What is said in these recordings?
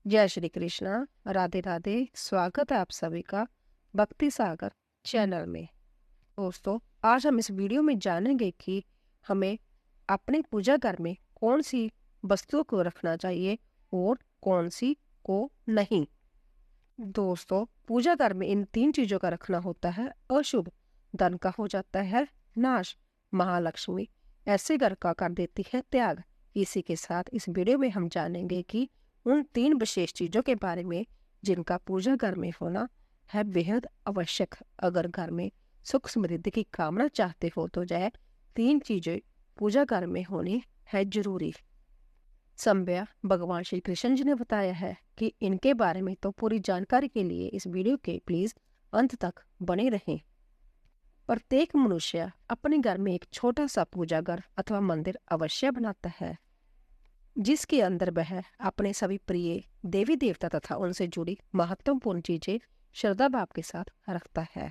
जय श्री कृष्णा, राधे राधे। स्वागत है आप सभी का भक्ति सागर चैनल में। दोस्तों, आज हम इस वीडियो में जानेंगे कि हमें अपने पूजा घर में कौन सी वस्तुओं को रखना चाहिए और कौन सी को नहीं। दोस्तों, पूजा घर में इन 3 चीजों का रखना होता है अशुभ, धन का हो जाता है नाश, महालक्ष्मी ऐसे घर का कर देती है त्याग। इसी के साथ इस वीडियो में हम जानेंगे कि उन 3 विशेष चीजों के बारे में जिनका पूजा घर में होना है बेहद आवश्यक। अगर घर में सुख समृद्धि की कामना चाहते हो तो यह 3 चीजें पूजा घर में होनी है जरूरी। संभ्या भगवान श्री कृष्ण जी ने बताया है कि इनके बारे में तो पूरी जानकारी के लिए इस वीडियो के प्लीज अंत तक बने रहें। प्रत्येक मनुष्य अपने घर में एक छोटा सा पूजा घर अथवा मंदिर अवश्य बनाता है, जिसके अंदर वह अपने सभी प्रिय देवी देवता तथा उनसे जुड़ी महत्वपूर्ण चीजें श्रद्धा भाव के साथ रखता है।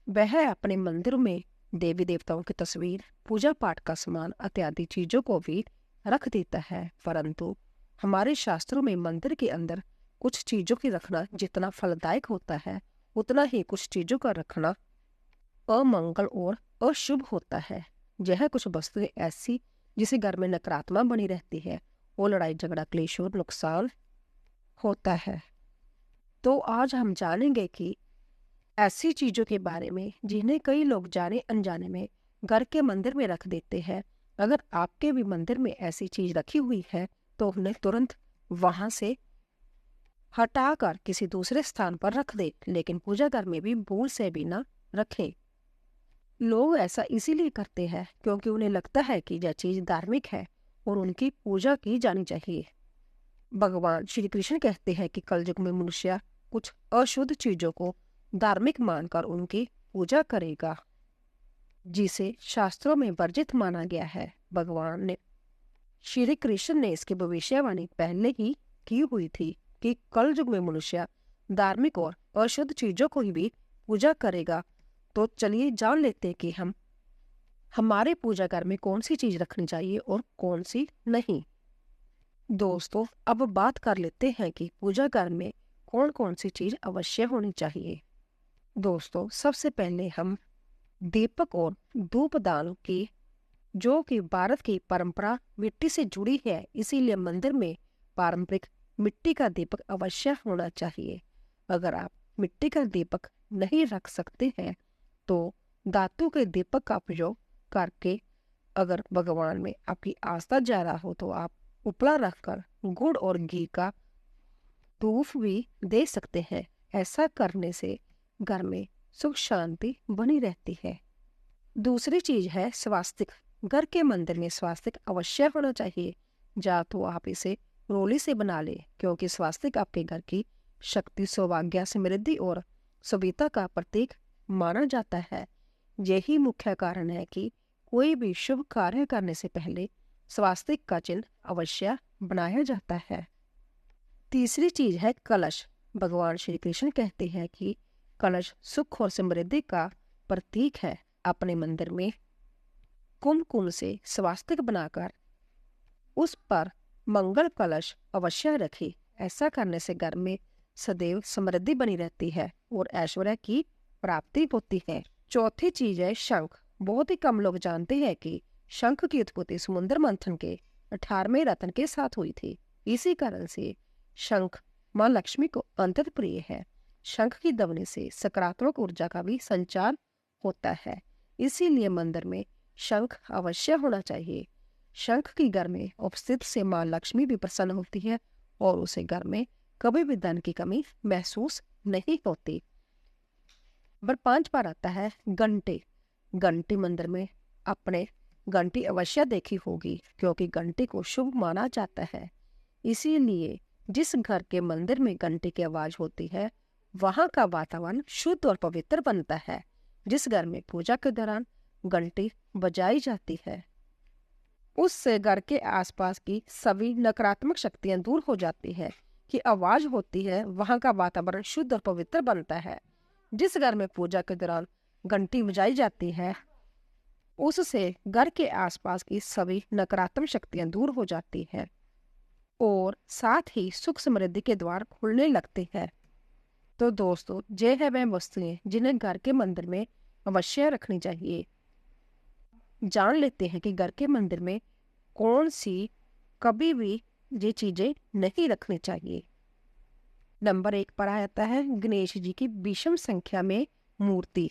वह अपने मंदिर में देवी देवताओं की तस्वीर, पूजा पाठ का सामान इत्यादि चीजों को भी रख देता है। परंतु हमारे शास्त्रों में मंदिर के अंदर कुछ चीजों की रखना जितना फलदायक होता है, उतना ही कुछ चीजों का रखना अमंगल और अशुभ होता है। यह कुछ वस्तुएं ऐसी जिसे घर में नकारात्मक बनी रहती है और लड़ाई झगड़ा क्लेश और नुकसान होता है। तो आज हम जानेंगे कि ऐसी चीजों के बारे में जिन्हें कई लोग जाने अनजाने में घर के मंदिर में रख देते हैं। अगर आपके भी मंदिर में ऐसी चीज रखी हुई है तो उन्हें तुरंत वहां से हटाकर किसी दूसरे स्थान पर रख दे, लेकिन पूजा घर में भी भूल से भी ना रखें। लोग ऐसा इसीलिए करते हैं क्योंकि उन्हें लगता है कि यह चीज धार्मिक है और उनकी पूजा की जानी चाहिए। भगवान श्री कृष्ण कहते हैं कि कलयुग में मनुष्य कुछ अशुद्ध चीजों को धार्मिक मानकर उनकी पूजा करेगा, जिसे शास्त्रों में वर्जित माना गया है। भगवान ने श्री कृष्ण ने इसकी भविष्यवाणी पहले ही की हुई थी कि कलयुग में मनुष्य धार्मिक और अशुद्ध चीजों को ही भी पूजा करेगा। तो चलिए जान लेते हैं कि हम हमारे पूजा घर में कौन सी चीज रखनी चाहिए और कौन सी नहीं। दोस्तों, अब बात कर लेते हैं कि पूजा घर में कौन कौन सी चीज अवश्य होनी चाहिए। दोस्तों, सबसे पहले हम दीपक और धूपदान की, जो कि भारत की परंपरा मिट्टी से जुड़ी है, इसीलिए मंदिर में पारंपरिक मिट्टी का दीपक अवश्य होना चाहिए। अगर आप मिट्टी का दीपक नहीं रख सकते हैं तो धातु के दीपक का प्रयोग करके, अगर भगवान में आपकी आस्था ज्यादा हो तो आप उपला रखकर गुड़ और घी का धूप भी दे सकते हैं। ऐसा करने से घर में सुख शांति बनी रहती है। दूसरी चीज है स्वास्तिक। घर के मंदिर में स्वास्तिक अवश्य होना चाहिए। या तो आप इसे रोली से बना ले, क्योंकि स्वास्तिक आपके घर की शक्ति, सौभाग्य, समृद्धि और सभ्यता का प्रतीक माना जाता है। यही मुख्य कारण है कि कोई भी शुभ कार्य करने से पहले स्वास्तिक का चिन्ह अवश्य बनाया जाता है। तीसरी चीज है कलश। भगवान श्री कृष्ण कहते हैं कि कलश सुख और समृद्धि का प्रतीक है। अपने मंदिर में कुमकुम से स्वास्तिक बनाकर उस पर मंगल कलश अवश्य रखें। ऐसा करने से घर में सदैव समृद्धि बनी रहती है और ऐश्वर्य की प्राप्ति होती है। चौथी चीज है शंख। बहुत ही कम लोग जानते हैं कि शंख की उत्पत्ति समुद्र मंथन के 18वें रत्न के साथ हुई थी। इसी कारण से शंख माँ लक्ष्मी को अत्यंत प्रिय है। शंख की ध्वनि से सकारात्मक ऊर्जा का भी संचार होता है, इसीलिए मंदिर में शंख अवश्य होना चाहिए। शंख की घर में उपस्थित से माँ लक्ष्मी भी प्रसन्न होती है और उसे घर में कभी भी धन की कमी महसूस नहीं होती। नंबर 5 पर आता है घंटे। घंटी मंदिर में अपने घंटी अवश्य देखी होगी, क्योंकि घंटी को शुभ माना जाता है। इसीलिए जिस घर के मंदिर में घंटी की आवाज होती है वहां का वातावरण शुद्ध और पवित्र बनता है। जिस घर में पूजा के दौरान घंटी बजाई जाती है उससे घर के आसपास की सभी नकारात्मक शक्तियां दूर हो जाती है। कि आवाज होती है वहां का वातावरण शुद्ध और पवित्र बनता है। जिस घर में पूजा के दौरान घंटी बजाई जाती है उससे घर के आसपास की सभी नकारात्मक शक्तियां दूर हो जाती है। और साथ ही सुख समृद्धि के द्वार खुलने लगते हैं। तो दोस्तों, ये है वह वस्तुएं जिन्हें घर के मंदिर में अवश्य रखनी चाहिए। जान लेते हैं कि घर के मंदिर में कौन सी कभी भी ये चीजें नहीं रखनी चाहिए। नंबर 1 पर आता है गणेश जी की विषम संख्या में मूर्ति।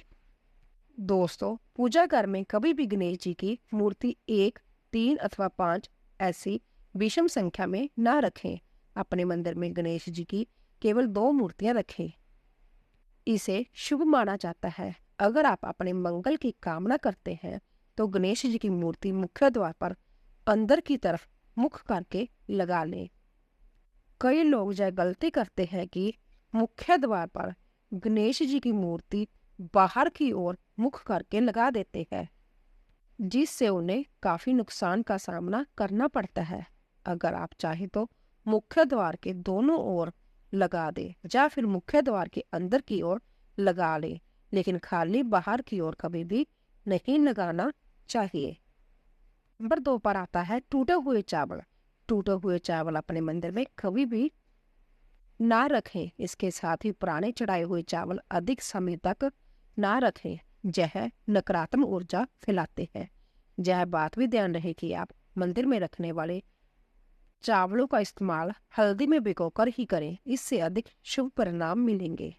दोस्तों, पूजा घर में कभी भी गणेश जी की मूर्ति 1, 3 अथवा 5 ऐसी विषम संख्या में ना रखें। अपने मंदिर में गणेश जी की केवल 2 मूर्तियां रखें। इसे शुभ माना जाता है। अगर आप अपने मंगल की कामना करते हैं तो गणेश जी की मूर्ति मुख्य द्वार पर अंदर की तरफ मुख करके लगा लें। कई लोग यह गलती करते हैं कि मुख्य द्वार पर गणेश जी की मूर्ति बाहर की ओर मुख करके लगा देते हैं, जिससे उन्हें काफी नुकसान का सामना करना पड़ता है। अगर आप चाहें तो मुख्य द्वार के दोनों ओर लगा दें या फिर मुख्य द्वार के अंदर की ओर लगा लें, लेकिन खाली बाहर की ओर कभी भी नहीं लगाना चाहिए। नंबर 2 पर आता है टूटे हुए चावल। टूटे हुए चावल अपने मंदिर में कभी भी ना रखें। इसके साथ ही पुराने चढ़ाए हुए चावल अधिक समय तक ना रखें। यह नकारात्मक ऊर्जा फैलाते हैं। यह बात भी ध्यान रहे कि आप मंदिर में रखने वाले चावलों का इस्तेमाल हल्दी में भिगोकर ही करें, इससे अधिक शुभ परिणाम मिलेंगे।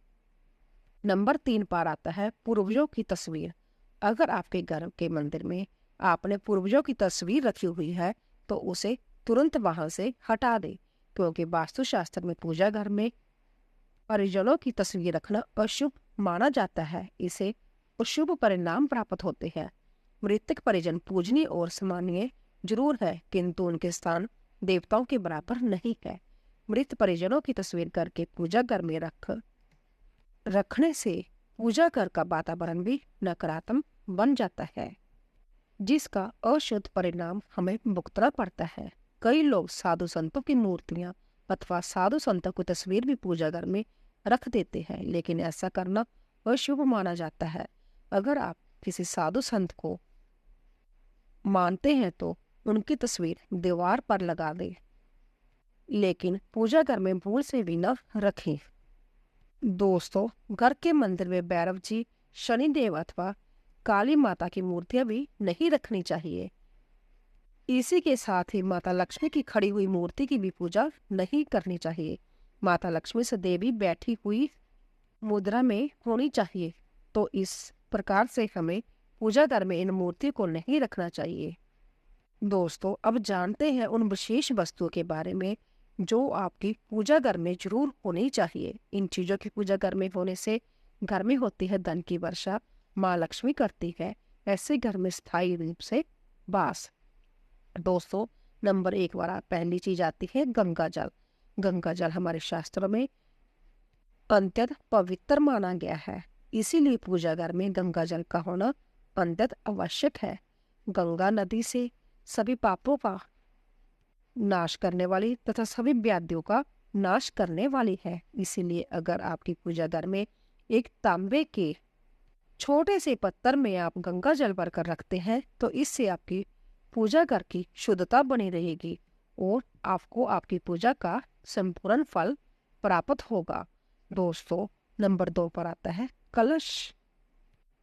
नंबर 3 पर आता है पूर्वजों की तस्वीर। अगर आपके घर के मंदिर में आपने पूर्वजों की तस्वीर रखी हुई है तो उसे तुरंत वहां से हटा दें, क्योंकि वास्तुशास्त्र में पूजा घर में परिजनों की तस्वीर रखना अशुभ माना जाता है। इसे अशुभ परिणाम प्राप्त होते हैं। मृतक परिजन पूजनीय और सम्मानीय जरूर है, किंतु उनके स्थान देवताओं के बराबर नहीं है। मृत परिजनों की तस्वीर करके पूजा घर में रखने से पूजा घर का वातावरण भी नकारात्मक बन जाता है, जिसका अशुद्ध परिणाम हमें भुगतना पड़ता है। कई लोग साधु संतों की मूर्तियां अथवा साधु संतों की तस्वीर भी पूजा घर में रख देते हैं, लेकिन ऐसा करना अशुभ माना जाता है। अगर आप किसी साधु संत को मानते हैं तो उनकी तस्वीर दीवार पर लगा दें, लेकिन पूजा घर में भूल से भी न रखें। दोस्तों, घर के मंदिर में भैरव जी, शनिदेव अथवा काली माता की मूर्तियां भी नहीं रखनी चाहिए। इसी के साथ ही माता लक्ष्मी की खड़ी हुई मूर्ति की भी पूजा नहीं करनी चाहिए। माता लक्ष्मी से देवी बैठी हुई मुद्रा में होनी चाहिए, तो इस प्रकार से हमें पूजा घर में इन मूर्ति को नहीं रखना चाहिए। दोस्तों, अब जानते हैं उन विशेष वस्तुओं के बारे में जो आपकी पूजा घर में जरूर होनी चाहिए। इन चीजों की पूजा घर में होने से घर में होती है धन की वर्षा, माँ लक्ष्मी करती है ऐसे घर में स्थायी रूप से वास। दोस्तों, नंबर 1 वाला पहली चीज आती है गंगा जल। गंगा जल हमारे शास्त्रों में अत्यंत पवित्र माना गया है, इसीलिए पूजा घर में गंगा जल का होना अत्यंत आवश्यक है। गंगा नदी से सभी पापों का नाश करने वाली तथा सभी व्याधियों का नाश करने वाली है। इसीलिए अगर आपकी पूजा घर में एक तांबे के छोटे से पत्थर में आप गंगा जल भरकर रखते हैं तो इससे आपकी पूजा घर की शुद्धता बनी रहेगी और आपको आपकी पूजा का संपूर्ण फल प्राप्त होगा। दोस्तों, नंबर 2 पर आता है कलश।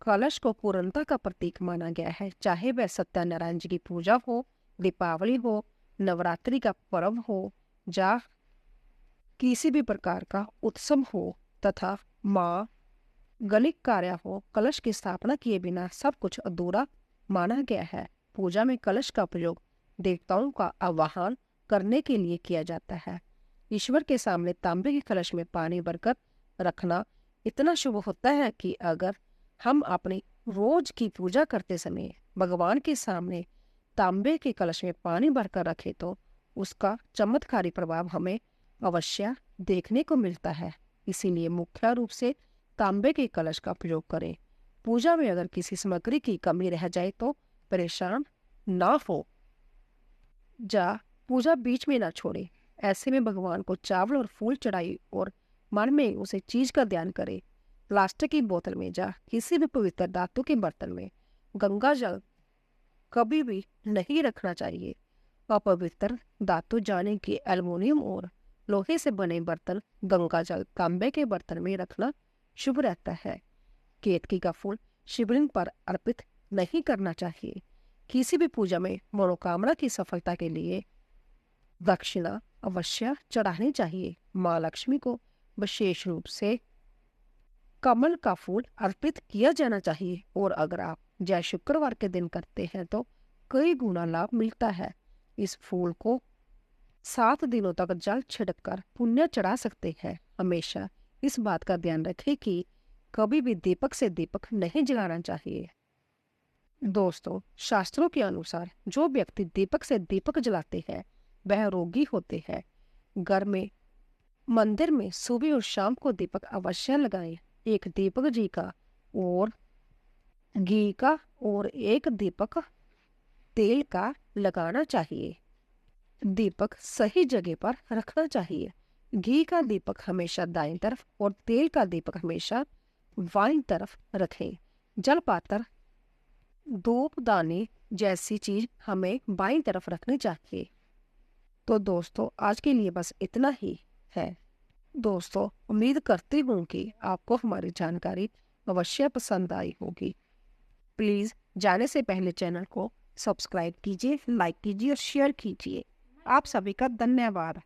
कलश को पूर्णता का प्रतीक माना गया है, चाहे वह सत्यनारायण जी की पूजा हो, दीपावली हो, नवरात्रि का पर्व हो या किसी भी प्रकार का उत्सव हो तथा माँ गलिक कार्य हो, कलश की स्थापना किए बिना सब कुछ अधूरा माना गया है। पूजा में कलश का प्रयोग देवताओं का आवाहन करने के लिए किया जाता है। ईश्वर के सामने तांबे के कलश में पानी भरकर रखना इतना शुभ होता है कि अगर हम अपनी रोज की पूजा करते समय भगवान के सामने तांबे के कलश में पानी भरकर रखे तो उसका चमत्कारी प्रभाव हमें अवश्य देखने को मिलता है। इसीलिए मुख्य रूप से तांबे के कलश का प्रयोग करें। पूजा में अगर किसी सामग्री की कमी रह जाए तो परेशान ना हो जा पूजा बीच में ना छोड़े। ऐसे में भगवान को चावल और फूल चढ़ाई और मन में उसे चीज का ध्यान करे। प्लास्टिक की बोतल में जा किसी भी पवित्र धातु के बर्तन में गंगा जल कभी भी नहीं रखना चाहिए। अपवित्र धातु जाने कि एल्युमिनियम और लोहे से बने बर्तन, गंगा जल, तांबे के बर्तन में रखना शुभ रहता है। केतकी का फूल शिवलिंग पर अर्पित नहीं करना चाहिए। किसी भी पूजा में मनोकामना की सफलता के लिए दक्षिणा अवश्य चढ़ानी चाहिए। माँ लक्ष्मी को विशेष रूप से कमल का फूल अर्पित किया जाना चाहिए, और अगर आप जय शुक्रवार के दिन करते हैं तो कई गुना लाभ मिलता है। इस फूल को 7 दिनों तक जल छिड़ककर पुण्य चढ़ा सकते हैं। हमेशा इस बात का ध्यान रखें कि कभी भी दीपक से दीपक नहीं जलाना चाहिए। दोस्तों, शास्त्रों के अनुसार जो व्यक्ति दीपक से दीपक जलाते हैं वह रोगी होते हैं। घर में, मंदिर में सुबह और शाम को दीपक अवश्य लगाएं। एक दीपक जी का और घी का और एक दीपक तेल का लगाना चाहिए। दीपक सही जगह पर रखना चाहिए। घी का दीपक हमेशा दाईं तरफ और तेल का दीपक हमेशा बाईं तरफ रखें। जल पात्र, धूप दाने जैसी चीज हमें बाईं तरफ रखनी चाहिए। तो दोस्तों, आज के लिए बस इतना ही है। दोस्तों, उम्मीद करती हूँ कि आपको हमारी जानकारी अवश्य पसंद आई होगी। प्लीज जाने से पहले चैनल को सब्सक्राइब कीजिए, लाइक कीजिए और शेयर कीजिए। आप सभी का धन्यवाद।